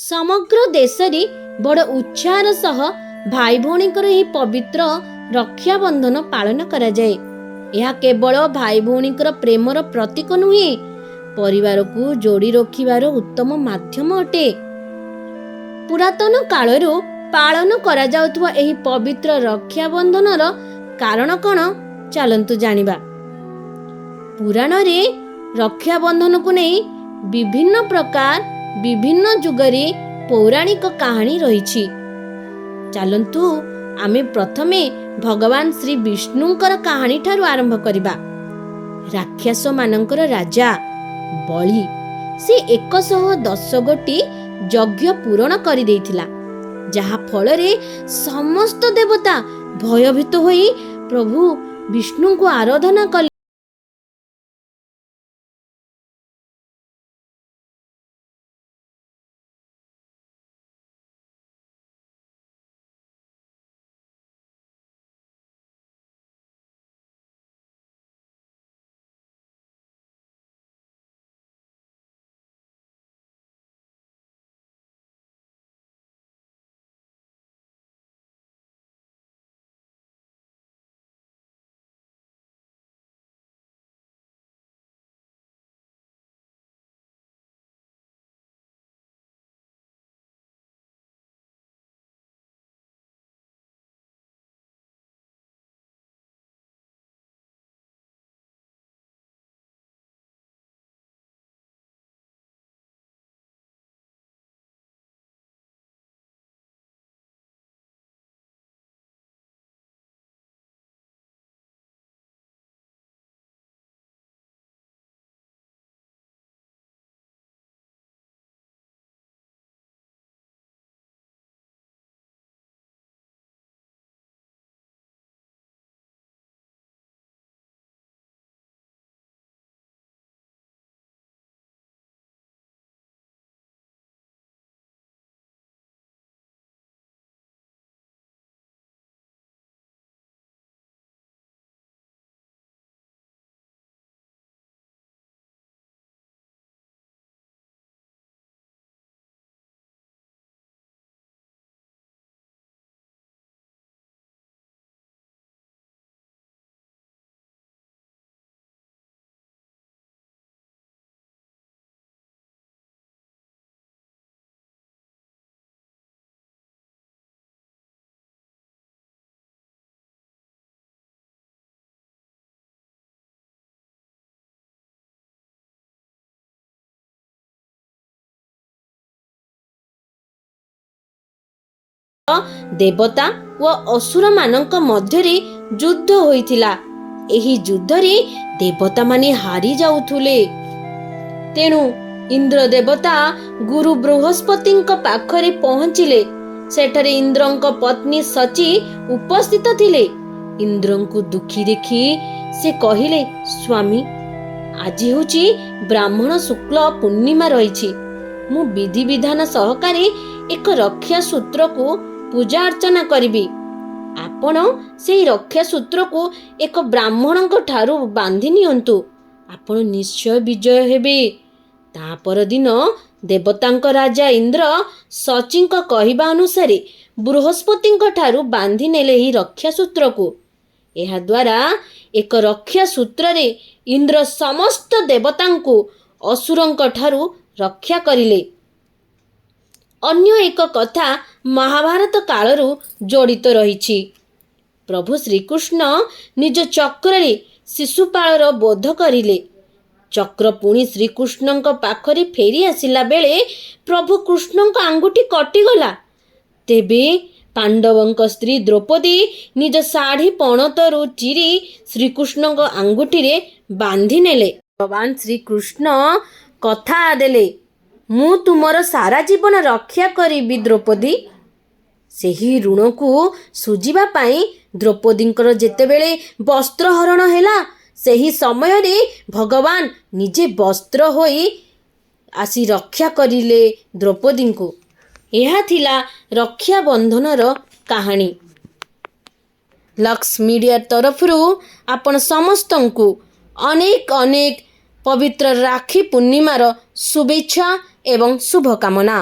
समग्र देश रे बड़ उत्साह सह भाई भौणीकर यह पवित्र रक्षाबंधन पालन करा जाए। यह केवल भाई भौणीकर प्रेमर प्रतीक नुहे, परिवार को जोड़ी रखिबार उत्तम माध्यम अटे। पुरातन कालरू पालन करा जाउथुवा एही पवित्र रक्षाबंधनर कारण कौन चलंतु जानिबा। पुराण रे रक्षाबंधन को नहीं विभिन्न प्रकार विभिन्न जुगरे पौराणिक कहानी रही। चलंतु आमे प्रथमे भगवान श्री विष्णुंकर कहानी ठारू आरंभ करिबा। राक्षस मानंकर राजा बलि से 110 गोटी यज्ञ पूर्ण करि देइथिला, जहा फल रे समस्त देवता भयभीत होई प्रभु विष्णु को आराधना कले। देवता व असुर मानक मध्यरे युद्ध होइथिला। एही युद्ध रे देवता माने हारी जाउथुले। तेणु इंद्र देवता गुरु बृहस्पतिंक पाखरे पहुंचिले। सेठरे इंद्रंक पत्नी सची उपस्थित थिले। इंद्रंकु दुखी देखि से कहिले, स्वामी आज होची ब्राह्मण शुक्ल पूर्णिमा रहिछि। मु विधि विधान सहकारे एक रक्षा सूत्र को पूजा अर्चना करिबी। आपण सेही रक्षा सूत्र को एक ब्राह्मणक ठारू बांधि नियंतु, आपण निश्चय विजय हेबे। ता पर दिन देवतांक राजा इंद्र सचिंक कहिबा अनुसारे बृहस्पतिंक ठारू बांधि नेले ही रक्षा सूत्र को। एहा द्वारा एक रक्षा सूत्र रे इंद्र समस्त देवतांकु असुरंक ठारू रक्षा करिले। अन्य एक कथा महाभारत कालरू जड़ित रही। प्रभु श्रीकृष्ण निज चक्र रे शिशुपालर बोध करिले। चक्र पुणी श्रीकृष्णंक पाखरे फेरी आसिला बेले प्रभु कृष्णंक आंगुठी कटिगला। तेबे पांडवंक स्त्री द्रौपदी निज साड़ी पणतरू चिरी श्रीकृष्णंक आंगुठी रे बांधि नेले। भगवान श्रीकृष्ण कथा देले, मु तुमर सारा जीवन रक्षा करिबी द्रौपदी। सेही ऋण को सुझिबा पाई द्रौपदींकर जेतेबेले वस्त्र हरण हेला, सेही समय रे भगवान निजे वस्त्र होई आसी रक्षा करिले द्रौपदी को। यह थिला रक्षा बंधनर कहानी। लक्स मीडिया तरफरु आपण समस्तंकु अनेक अनेक पवित्र राखी पूर्णिमार शुभेच्छा एवं शुभकामना।